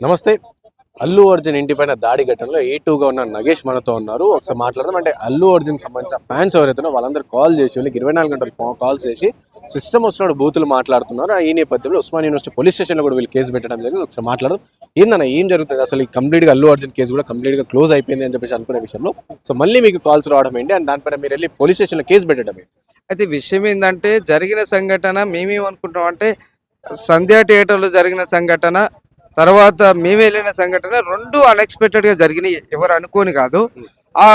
నమస్తే. అల్లు అర్జున్ ఇంటి పైన దాడి ఘటనలో A2గా ఉన్న నగేష్ మనతో ఉన్నారు. ఒకసారి మాట్లాడదాం. అంటే అల్లు అర్జున్ సంబంధించిన ఫ్యాన్స్ ఎవరైతే వాళ్ళందరూ కాల్ చేసి వీళ్ళకి 24 గంటలు కాల్స్ చేసి సిస్టమ్ వచ్చినప్పుడు బూతులు మాట్లాడుతున్నారు. ఈ నేపథ్యంలో ఉస్మాన్ యూనివర్సిటీ పోలీస్ స్టేషన్లో కూడా వీళ్ళు కేసు పెట్టడం జరిగింది. ఒకసారి మాట్లాడదాం. ఏందన్న ఏం జరుగుతుంది అసలు? ఈ కంప్లీట్గా అల్లు అర్జున్ కేసు కూడా కంప్లీట్గా క్లోజ్ అయిపోయింది అని చెప్పేసి అనుకునే విషయంలో సో మళ్ళీ మీకు కాల్స్ రావడం ఏంటి అండ్ దానిపైన మీరు వెళ్ళి పోలీస్ స్టేషన్లో కేసు పెట్టడం ఏంటి? అయితే విషయం ఏంటంటే జరిగిన సంఘటన మేమేమనుకుంటాం అంటే సంధ్యా థియేటర్లో జరిగిన సంఘటన తర్వాత మేము వెళ్ళిన సంఘటన రెండు అన్ఎక్స్పెక్టెడ్గా జరిగినాయి. ఎవరు అనుకోని కాదు. ఆ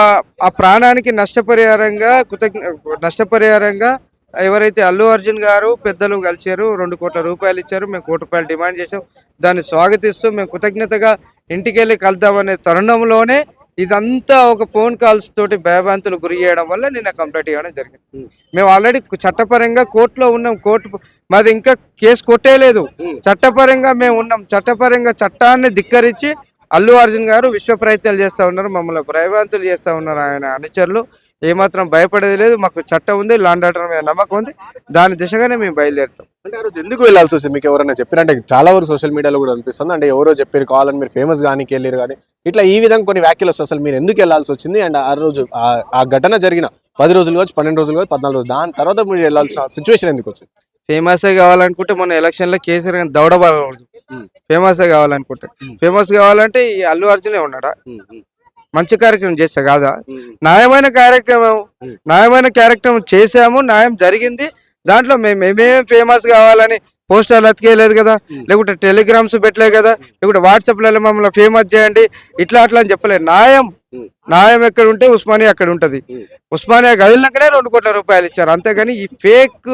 ఆ ప్రాణానికి నష్టపరిహారంగా ఎవరైతే అల్లు అర్జున్ గారు పెద్దలు కలిశారు, 2 కోట్ల రూపాయలు ఇచ్చారు. మేము 1 కోటి రూపాయలు డిమాండ్ చేసాం. దాన్ని స్వాగతిస్తూ మేము కృతజ్ఞతగా ఇంటికెళ్ళి కలుద్దామనే తరుణంలోనే ఇదంతా ఒక ఫోన్ కాల్స్ తోటి భయభ్రాంతులు గురి చేయడం వల్ల నిన్న కంప్లైంట్ ఇవ్వడం జరిగింది. మేము ఆల్రెడీ చట్టపరంగా కోర్టులో ఉన్నాం. మాది ఇంకా కేసు కొట్టేయలేదు. చట్టపరంగా మేము ఉన్నాం. చట్టపరంగా చట్టాన్ని ధిక్కరించి అల్లు అర్జున్ గారు విశ్వ ప్రయత్నాలు చేస్తూ ఉన్నారు. మమ్మల్ని భయభ్రాంతులు చేస్తూ ఉన్నారు ఆయన అనుచరులు. ఏమాత్రం భయపడేది లేదు. మాకు చట్టం ఉంది, లాండ్ ఆర్డర్ మీద నమ్మకం ఉంది. దాని దిశగానే మేము బయలుదేరుతాం. అంటే ఆ రోజు ఎందుకు వెళ్ళాల్సి వస్తుంది? మీకు ఎవరైనా చెప్పారంటే చాలా వరకు సోషల్ మీడియాలో కూడా అనిపిస్తుంది. అంటే ఎవరో చెప్పారు కావాలని మీరు ఫేమస్ కానీ వెళ్ళారు కానీ ఇట్లా ఈ విధంగా కొన్ని వ్యాఖ్యలు వస్తాయి. అసలు మీరు ఎందుకు వెళ్ళాల్సి వచ్చింది? అండ్ ఆ రోజు ఆ ఘటన జరిగిన 10 రోజులు కావచ్చు, 12 రోజులు కావచ్చు, 14 రోజులు దాని తర్వాత మీరు వెళ్ళాల్సిన సిచ్యువేషన్ ఎందుకు వచ్చింది? ఫేమస్ కావాలనుకుంటే మొన్న ఎలక్షన్ లో కేసీఆర్ గారిని దౌడబడకూడదు. ఫేమస్ కావాలనుకుంటే ఫేమస్ కావాలంటే ఈ అల్లు అర్జునే ఉన్నాడా? మంచి కార్యక్రమం చేస్తా కాదా? న్యాయమైన కార్యక్రమం చేసాము, న్యాయం జరిగింది. దాంట్లో మేమేం ఫేమస్ కావాలని పోస్టర్లు అతికేయలేదు కదా, లేకుంటే టెలిగ్రామ్స్ పెట్టలేదు కదా, లేకుంటే వాట్సాప్లలో మమ్మల్ని ఫేమస్ చేయండి ఇట్లా అట్లా అని చెప్పలేదు. న్యాయం ఎక్కడ ఉంటే ఉస్మానియా అక్కడ ఉంటది. ఉస్మానియా కదిలినాకనే 2 కోట్ల రూపాయలు ఇచ్చారు. అంతేగాని ఈ ఫేక్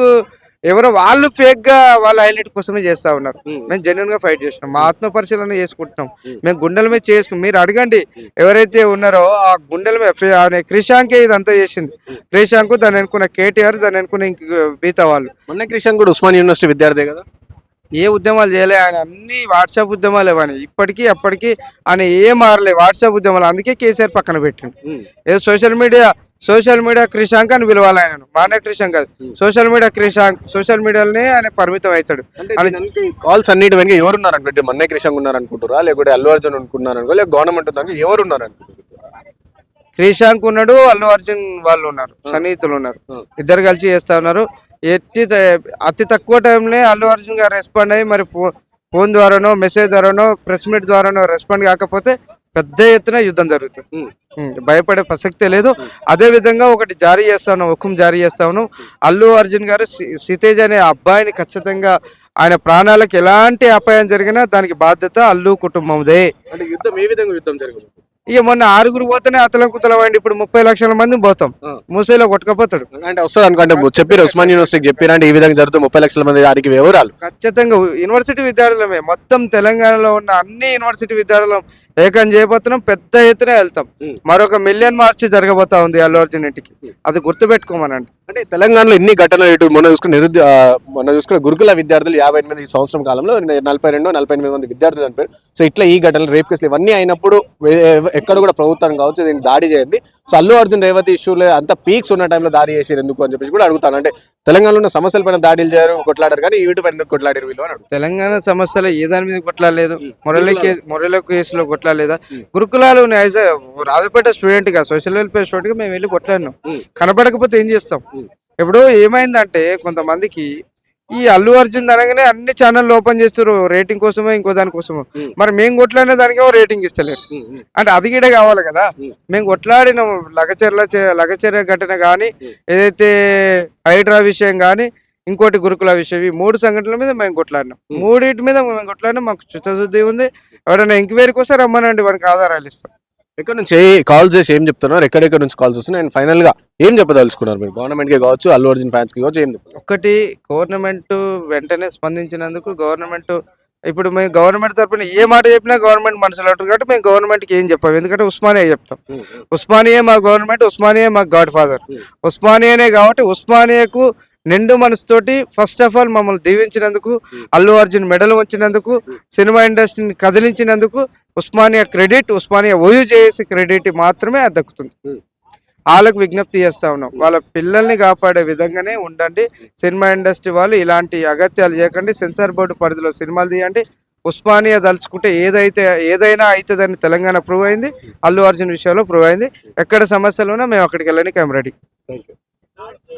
ఎవరో వాళ్ళు ఫేక్ గా వాళ్ళ హైలైట్ కోసమే చేస్తా ఉన్నారు. మేము జెన్యున్ గా ఫైట్ చేస్తున్నాం. మా ఆత్మ పరిశీలన చేసుకుంటున్నాం. మేము గుండెల మీద చేసుకున్నాం. మీరు అడగండి ఎవరైతే ఉన్నారో ఆ గుండెల మీద క్రిషాంకే ఇదంతా చేసింది. క్రిషాంక్, దాన్ని అనుకున్న కేటీఆర్, దాన్ని అనుకున్న ఇంక మిగతా వాళ్ళు. మొన్న క్రిషాంక్ కూడా ఉస్మాన్ యూనివర్సిటీ విద్యార్థి కదా. ఏ ఉద్యమాలు చేయలే ఆయన. అన్ని వాట్సాప్ ఉద్యమాలు ఇవ్వని ఇప్పటికీ అప్పటికి ఆయన ఏం మారలే. వాట్సాప్ ఉద్యమాలు. అందుకే కేసీఆర్ పక్కన పెట్టిండు. ఏదో సోషల్ మీడియా క్రిషాంక్ అని పిలవాలి ఆయనను. మానే క్రిషాంక్ కాదు, సోషల్ మీడియా క్రిషాంక్. సోషల్ మీడియాలోనే ఆయన పరిమితం అవుతాడు. కాల్స్ అన్నిటి వెనక ఎవరున్నారు అనుకుంటే మొన్న క్రిషాంక్ ఉన్నారు అనుకుంటారా, లేకపోతే అల్లు అర్జున్ అనుకున్నారు అనుకో, లేక గవర్నమెంట్ ఉందని ఎవరు ఉన్నారు అనుకుంటారు? క్రిషాంక్ ఉన్నాడు, అల్లు అర్జున్ వాళ్ళు ఉన్నారు, సన్నిహితులు ఉన్నారు. ఇద్దరు కలిసి చేస్తా ఉన్నారు. అతి తక్కువ టైంలో అల్లు అర్జున్ గారు రెస్పాండ్ అయ్యి మరి ఫోన్ ద్వారానో, మెసేజ్ ద్వారానో, ప్రెస్ మీట్ ద్వారానో రెస్పాండ్ కాకపోతే పెద్ద ఎత్తున యుద్ధం జరుగుతుంది. భయపడే ప్రసక్తే లేదు. అదే విధంగా ఒకటి జారీ చేస్తాను, హుకుం జారీ చేస్తాను. అల్లు అర్జున్ గారు సితేజ్ అనే అబ్బాయిని ఖచ్చితంగా ఆయన ప్రాణాలకు ఎలాంటి అపాయం జరిగినా దానికి బాధ్యత అల్లు కుటుంబందే. అంటే యుద్ధం ఏ విధంగా యుద్ధం జరుగుతుంది? ఇక మొన్న 6 పోతేనే అతలం కుతలం అయింది. ఇప్పుడు 30 లక్షల మంది పోతాం. మూసేలో కొట్టుకపోతాడు. అంటే వస్తుంది అనుకుంటే చెప్పారు ఉస్మాన్ యూనివర్సిటీకి చెప్పారు. అంటే ఈ విధంగా జరుగుతుంది 30 లక్షల మంది దానికి వివరాలు ఖచ్చితంగా యూనివర్సిటీ విద్యార్థులమే మొత్తం తెలంగాణలో ఉన్న అన్ని యూనివర్సిటీ విద్యార్థులం ఏకం చేయబోతున్నాం. పెద్ద ఎత్తున వెళ్తాం. మరొక 1 మిలియన్ మార్చి జరగబోతా ఉంది అల్లు అర్జున్ ఇంటికి. అది గుర్తుపెట్టుకోమనండి. అంటే తెలంగాణలో ఎన్ని ఘటనలు ఇటు మొన్న చూసుకున్న గురుకుల విద్యార్థులు 58 ఈ సంవత్సరం కాలంలో 48 మంది విద్యార్థులు చనిపోయారు. సో ఇట్లా ఈ ఘటనలు, రేప్ కేసులు ఇవన్నీ అయినప్పుడు ఎక్కడ కూడా ప్రభుత్వం కావచ్చు దీన్ని దాడి చేయండి. సో అల్లు అర్జున్ రేవతి ఇష్యూలో అంత పీక్స్ ఉన్న టైంలో దాడి చేసారు ఎందుకు అని చెప్పేసి కూడా అడుగుతాను. అంటే తెలంగాణలో ఉన్న సమస్యల పైన దాడులు చేయరు, కొట్లాడారు, కానీ వీటి పైన కొట్లాడారు వీళ్ళు అని అడుగుతారు. తెలంగాణ సమస్యలు ఏ దాని మీద కొట్లాడలేదు. మొరలి కేసులో కొట్లాడలేదా? గురుకులాలు రాజపేట స్టూడెంట్ గా, సోషల్ వెల్ఫేర్ స్టూడెంట్ గా మేము వెళ్ళి కొట్లాడినాం. కనపడకపోతే ఏం చేస్తాం? ఇప్పుడు ఏమైందంటే కొంతమందికి ఈ అల్లు అర్జున్ అనగానే అన్ని ఛానల్ ఓపెన్ చేస్తారు రేటింగ్ కోసమో ఇంకో దానికోసమో. మరి మేము కొట్లాడిన దానికేమో రేటింగ్ ఇస్తలేరు. అంటే అది కూడా కావాలి కదా. మేము కొట్లాడిన లగచర్ల ఘటన కానీ, ఏదైతే హైడ్రా విషయం కానీ, ఇంకోటి గురుకుల విషయం, ఈ 3 సంఘటనల మీద మేము కొట్లాడినాం. 3 మీద మేము కొట్లాడినాం. మాకు చిత్తశుద్ధి ఉంది. ఎవరైనా ఎంక్వైరీకి వస్తే రమ్మనండి, వారికి ఆధారాలు ఇస్తాం. ఎక్కడ నుంచి కాల్ చేసి ఏం చెప్తున్నారు, ఎక్కడెక్కడ నుంచి కాల్స్ వస్తున్నాయి, అండ్ ఫైనల్ గా ఏం చెప్పదలుచుకున్నారు మీరు? గవర్నమెంట్ కి కావచ్చు, అల్లు అర్జున్ ఫ్యాన్స్ కి కావచ్చు, ఏం చెప్తారు? ఒకటి, గవర్నమెంట్ వెంటనే స్పందించినందుకు ఇప్పుడు మేము గవర్నమెంట్ తరఫున ఏ మాట చెప్పినా గవర్నమెంట్ మనసులో ఉంటుంది కాబట్టి మేము గవర్నమెంట్కి ఏం చెప్పాం. ఎందుకంటే ఉస్మానియా చెప్తాం. ఉస్మానియా మా గవర్నమెంట్, ఉస్మానియా మా గాడ్ ఫాదర్. ఉస్మానియానే కాబట్టి ఉస్మానియాకు నిండు మనసుతోటి ఫస్ట్ ఆఫ్ ఆల్ మమ్మల్ని దీవించినందుకు, అల్లు అర్జున్ మెడల్ వచ్చినందుకు, సినిమా ఇండస్ట్రీని కదిలించినందుకు ఉస్మానియా క్రెడిట్, ఉస్మానియా ఓయూ చేసి క్రెడిట్ మాత్రమే దక్కుతుంది. వాళ్ళకు విజ్ఞప్తి చేస్తా ఉన్నాం, వాళ్ళ పిల్లల్ని కాపాడే విధంగానే ఉండండి. సినిమా ఇండస్ట్రీ వాళ్ళు ఇలాంటి అగత్యాలు చేయకండి. సెన్సార్ బోర్డు పరిధిలో సినిమాలు తీయండి. ఉస్మానియా దలుచుకుంటే ఏదైనా అవుతుందని తెలంగాణ ప్రూవ్ అయింది. అల్లు అర్జున్ విషయంలో ప్రూవ్ అయింది. ఎక్కడ సమస్యలు ఉన్నా మేము అక్కడికి వెళ్ళడానికి ఐఎమ్ రెడీ.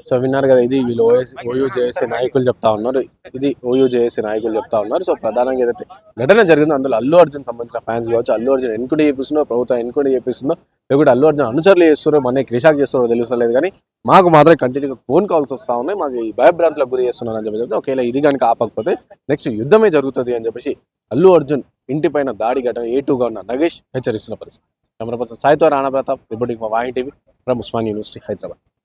సో విన్నారు కదా, ఇది వీళ్ళు ఓయూ జేఏసీ నాయకులు చెప్తా ఉన్నారు. ఇది ఓయూ జేఏసీ నాయకులు చెప్తా ఉన్నారు. సో ప్రధానంగా ఏదైతే ఘటన జరిగిందో అందులో అల్లు అర్జున్ సంబంధించిన ఫ్యాన్స్ కావచ్చు, అల్లు అర్జున్ ఎన్క్వైరీ చేపిస్తుందో, ప్రభుత్వం ఎన్క్వైరీ చేపిస్తుందో, లేకుంటే అల్లు అర్జున్ అనుచరులు చేస్తారో, మన క్రిషాక్ చేస్తారో తెలుస్తలేదు. కానీ మాకు మాత్రం కంటిన్యూగా ఫోన్ కాల్స్ వస్తూ ఉన్నాయి. మాకు ఈ భయభ్రాంతులకు గురి చేస్తున్నారు అని చెప్పి ఒకవేళ ఇది కనుక ఆపకపోతే నెక్స్ట్ యుద్ధమే జరుగుతుంది అని చెప్పేసి అల్లు అర్జున్ ఇంటిపైన దాడి ఘటన A2గా ఉన్న నగేష్ హెచ్చరిస్తున్న పరిస్థితి. కెమెరా పర్సన్ సాయితో Rana Pratap reporting for Vahini TV from Osmania university, Hyderabad.